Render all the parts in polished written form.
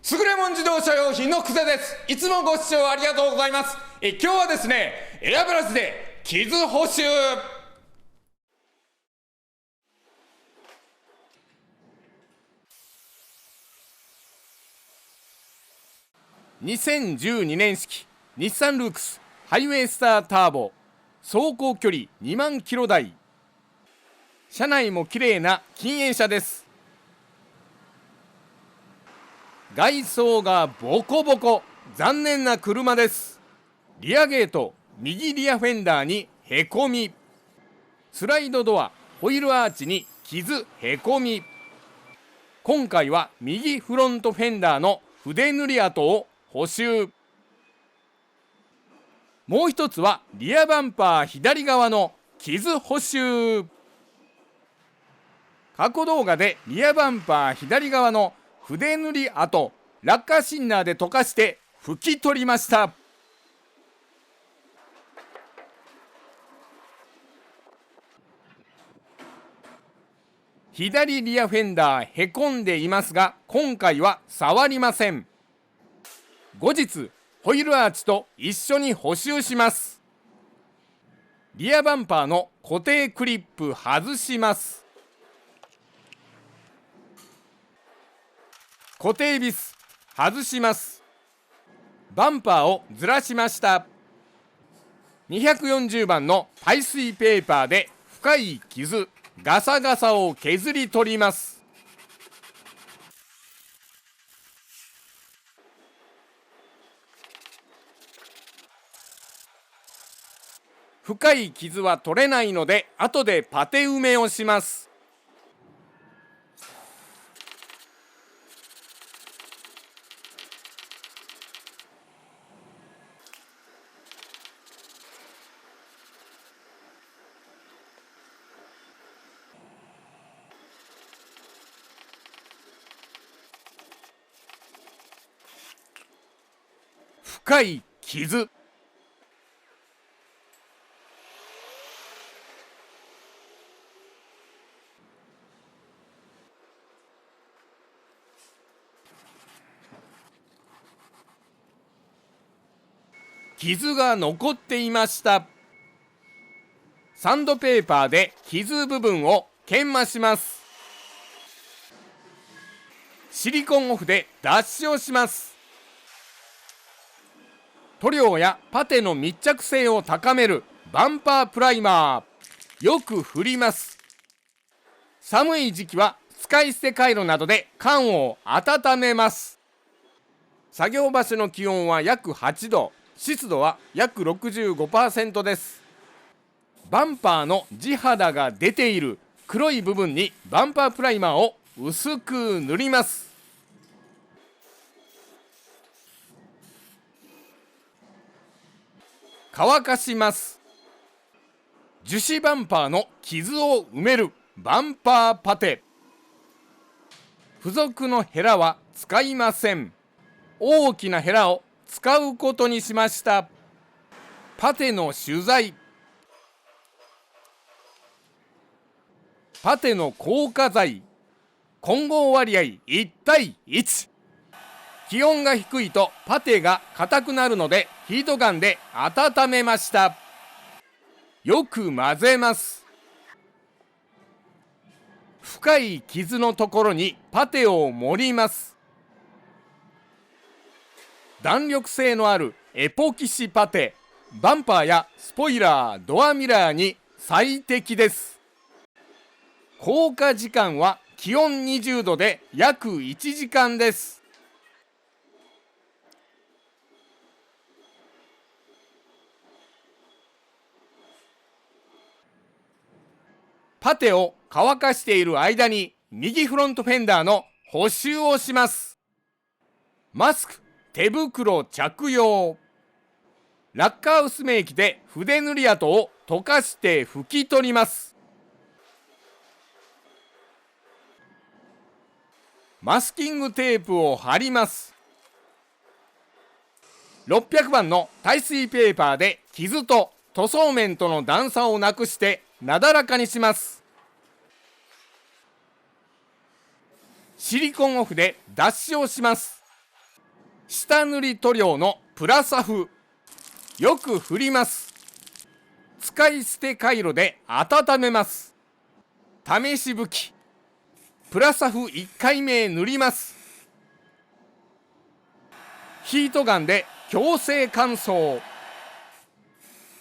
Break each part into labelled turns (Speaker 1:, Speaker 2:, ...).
Speaker 1: 優れもん自動車用品のクセです。いつもご視聴ありがとうございます。今日はですね、エアブラシで傷補修。2012年式日産ルークスハイウェイスターターボ、走行距離2万キロ台。車内も綺麗な禁煙車です。外装がボコボコ、残念な車です。リアゲート、右リアフェンダーにへこみ、スライドドア、ホイールアーチに傷へこみ。今回は右フロントフェンダーの筆塗り跡を補修。もう一つはリアバンパー左側の傷補修。過去動画でリアバンパー左側の筆塗り跡、ラッカーシンナーで溶かして拭き取りました。左リアフェンダーへこんでいますが、今回は触りません。後日ホイールアーチと一緒に補修します。リアバンパーの固定クリップ外します。固定ビス外します。バンパーをずらしました。240番の耐水ペーパーで深い傷、ガサガサを削り取ります。深い傷は取れないので、後でパテ埋めをします。深い傷。傷が残っていました。サンドペーパーで傷部分を研磨します。シリコンオフで脱脂をします。塗料やパテの密着性を高めるバンパープライマー、よく振ります。寒い時期は使い捨てカイロなどで缶を温めます。作業場所の気温は約8度、湿度は約 65% です。バンパーの地肌が出ている黒い部分にバンパープライマーを薄く塗ります。乾かします。樹脂バンパーの傷を埋めるバンパーパテ。付属のヘラは使いません。大きなヘラを使うことにしました。パテの取材。パテの硬化剤。混合割合1対1。気温が低いとパテが硬くなるのでヒートガンで温めました。よく混ぜます。深い傷のところにパテを盛ります。弾力性のあるエポキシパテ、バンパーやスポイラー、ドアミラーに最適です。硬化時間は気温20度で約1時間です。パテを乾かしている間に右フロントフェンダーの補修をします。マスク、手袋着用。ラッカー薄め液で筆塗り跡を溶かして拭き取ります。マスキングテープを貼ります。600番の耐水ペーパーで傷と塗装面との段差をなくしてなだらかにします。シリコンオフで脱脂をします。下塗り塗料のプラサフ。よく振ります。使い捨て回路で温めます。試し拭き。プラサフ1回目塗ります。ヒートガンで強制乾燥。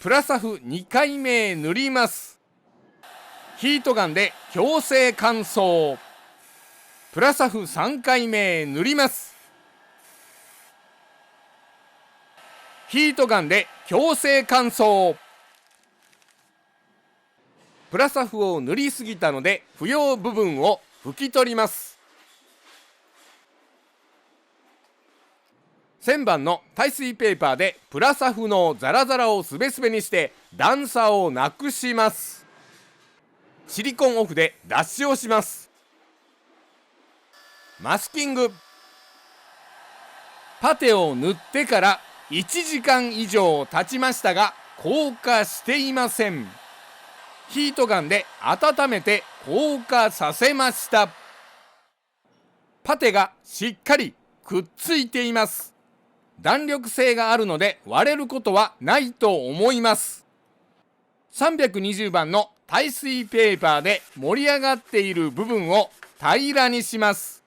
Speaker 1: プラサフ2回目塗ります。ヒートガンで強制乾燥。プラサフ3回目塗ります。ヒートガンで強制乾燥。プラサフを塗りすぎたので不要部分を拭き取ります。1000番の耐水ペーパーでプラサフのザラザラをすべすべにして段差をなくします。シリコンオフで脱脂をします。マスキング。パテを塗ってから1時間以上経ちましたが硬化していません。ヒートガンで温めて硬化させました。パテがしっかりくっついています。弾力性があるので割れることはないと思います。320番の耐水ペーパーで盛り上がっている部分を平らにします。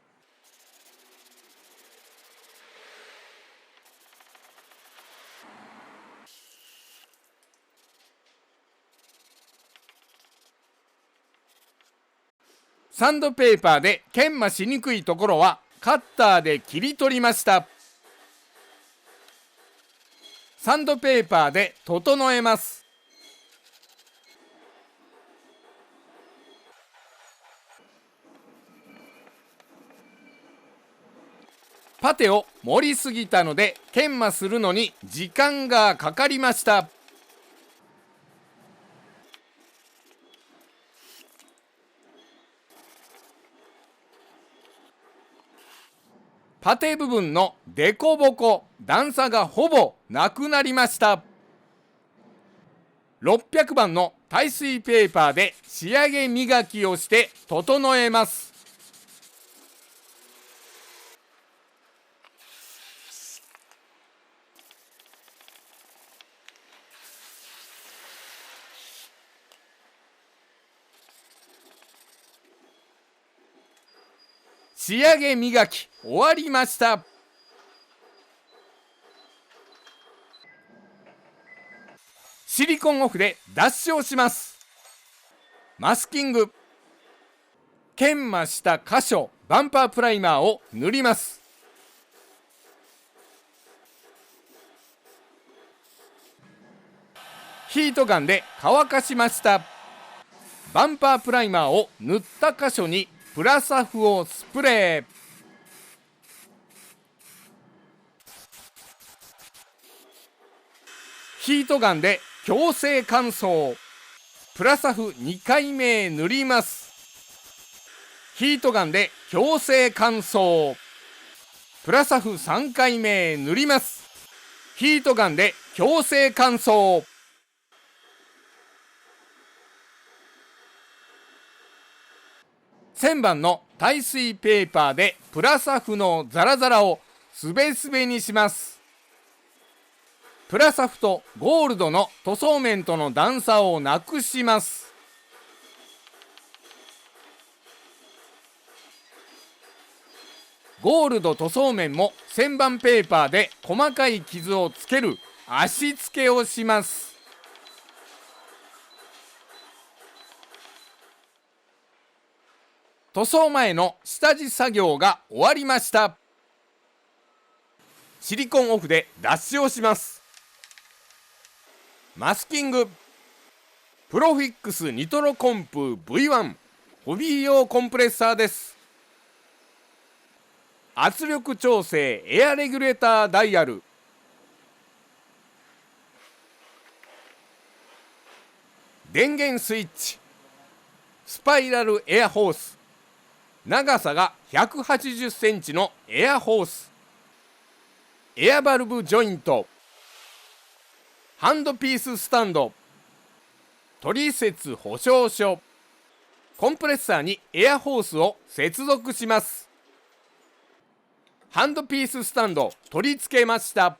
Speaker 1: サンドペーパーで研磨しにくいところはカッターで切り取りました。サンドペーパーで整えます。パテを盛りすぎたので研磨するのに時間がかかりました。パテ部分のデコボコ、段差がほぼなくなりました。600番の耐水ペーパーで仕上げ磨きをして整えます。仕上げ磨き終わりました。シリコンオフで脱脂をします。マスキング。研磨した箇所、バンパープライマーを塗ります。ヒートガンで乾かしました。バンパープライマーを塗った箇所にプラサフをスプレー。ヒートガンで強制乾燥。プラサフ2回目塗ります。ヒートガンで強制乾燥。プラサフ3回目塗ります。ヒートガンで強制乾燥。1000番の耐水ペーパーでプラサフのザラザラをすべすべにします。プラサフとゴールドの塗装面との段差をなくします。ゴールド塗装面も1000番ペーパーで細かい傷をつける足付けをします。塗装前の下地作業が終わりました。シリコンオフで脱脂をします。マスキング。プロフィックスニトロコンプ V1 ホビー用コンプレッサーです。圧力調整エアレギュレーターダイヤル。電源スイッチ。スパイラルエアホース。長さが180センチのエアホース。エアバルブジョイント。ハンドピーススタンド。取説保証書。コンプレッサーにエアホースを接続します。ハンドピーススタンド取り付けました。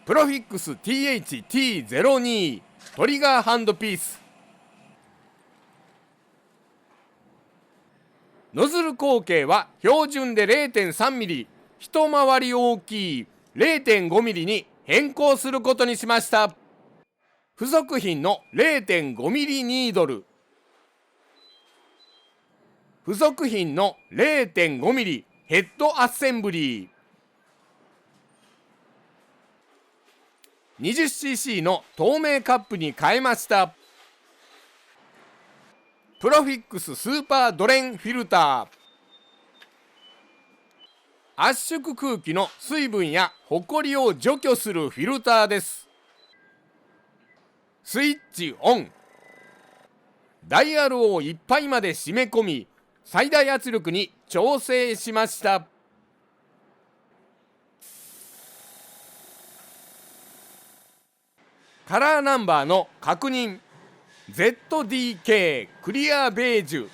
Speaker 1: プロフィックス TH-T02 トリガーハンドピース。ノズル口径は標準で 0.3mm、 一回り大きい 0.5mm に変更することにしました。付属品の 0.5mm ニードル、付属品の 0.5mm ヘッドアッセンブリー、20cc の透明カップに変えました。プロフィックススーパードレンフィルター。圧縮空気の水分やホコリを除去するフィルターです。スイッチオン。ダイヤルをいっぱいまで締め込み、最大圧力に調整しました。カラーナンバーの確認。 ZDK クリアベージュ。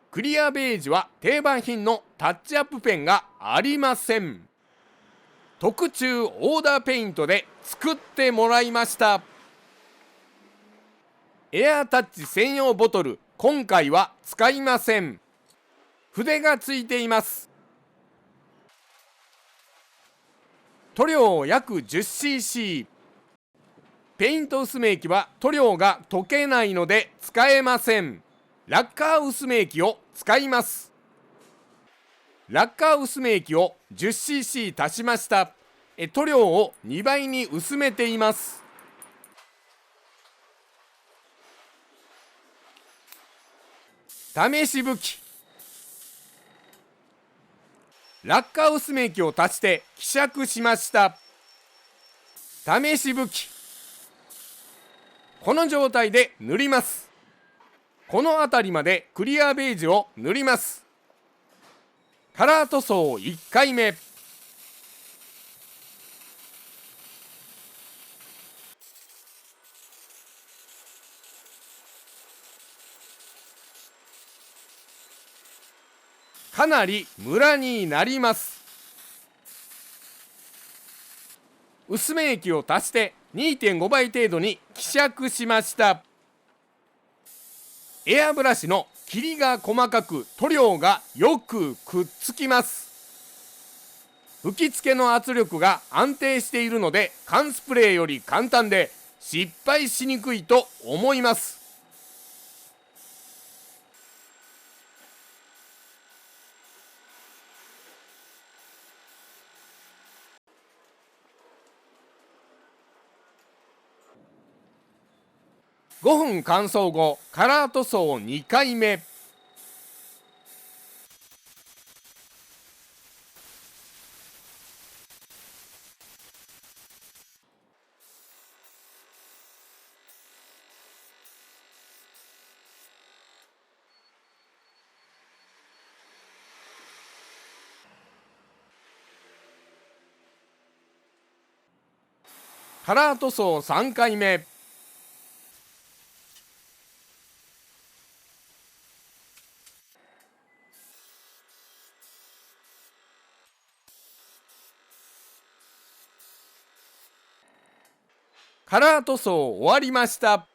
Speaker 1: クリアベージュは定番品のタッチアップペンがありません。特注オーダーペイントで作ってもらいました。エアタッチ専用ボトル、今回は使いません。筆がついています。塗料約 10cc。 ペイント薄め液は塗料が溶けないので使えません。ラッカー薄め液を使います。ラッカー薄め液を 10cc 足しました。塗料を2倍に薄めています。試し拭き。ラッカー薄め液を足して希釈しました。試し拭き。この状態で塗ります。この辺りまでクリアベージュを塗ります。カラー塗装1回目。かなりムラになります。薄め液を足して 2.5 倍程度に希釈しました。エアブラシの切りが細かく塗料がよくくっつきます。吹き付けの圧力が安定しているので缶スプレーより簡単で失敗しにくいと思います。5分乾燥後、カラー塗装2回目。カラー塗装3回目。カラー塗装終わりました。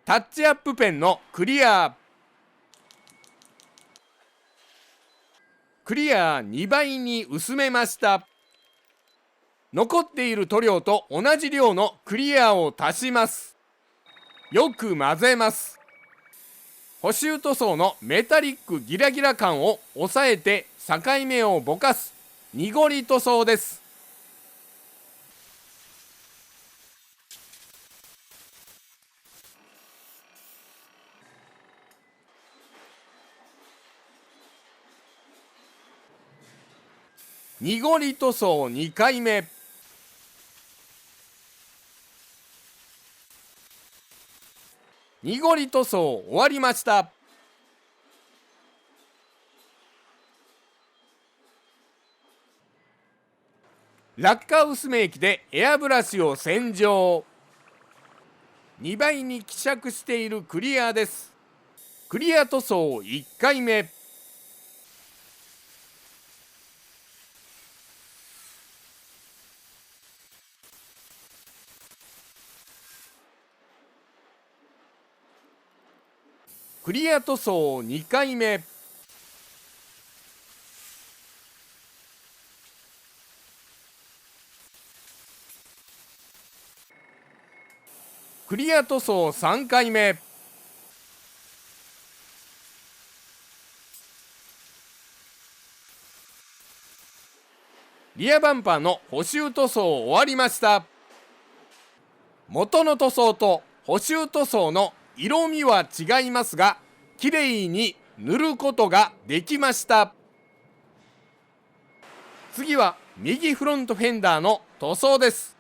Speaker 1: タッチアップペンのクリア。クリア2倍に薄めました。残っている塗料と同じ量のクリアを足します。よく混ぜます。補修塗装のメタリックギラギラ感を抑えて境目をぼかす濁り塗装です。濁り塗装2回目。濁り塗装終わりました。ラッカー薄め液でエアブラシを洗浄。2倍に希釈しているクリアです。クリア塗装1回目。クリア塗装2回目。クリア塗装3回目。リアバンパーの補修塗装終わりました。元の塗装と補修塗装の色味は違いますが、きれいに塗ることができました。次は右フロントフェンダーの塗装です。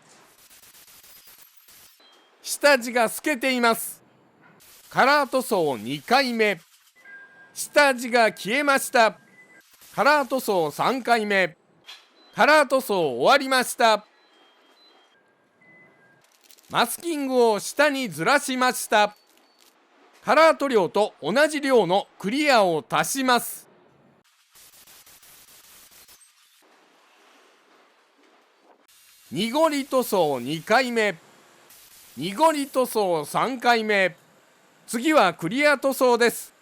Speaker 1: 下地が透けています。カラー塗装2回目。下地が消えました。カラー塗装3回目。カラー塗装終わりました。マスキングを下にずらしました。カラー塗料と同じ量のクリアを足します。濁り塗装2回目。濁り塗装3回目。次はクリア塗装です。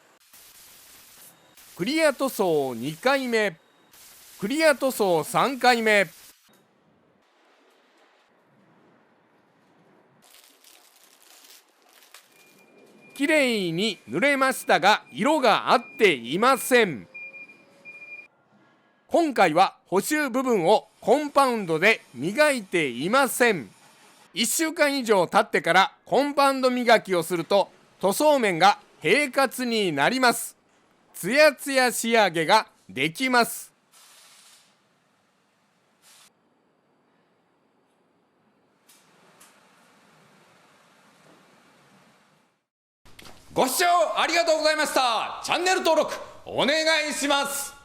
Speaker 1: クリア塗装2回目。クリア塗装3回目。きれいに塗れましたが、色が合っていません。今回は補修部分をコンパウンドで磨いていません。1週間以上経ってからコンパウンド磨きをすると塗装面が平滑になります。ツヤツヤ仕上げができます。ご視聴ありがとうございました。チャンネル登録お願いします。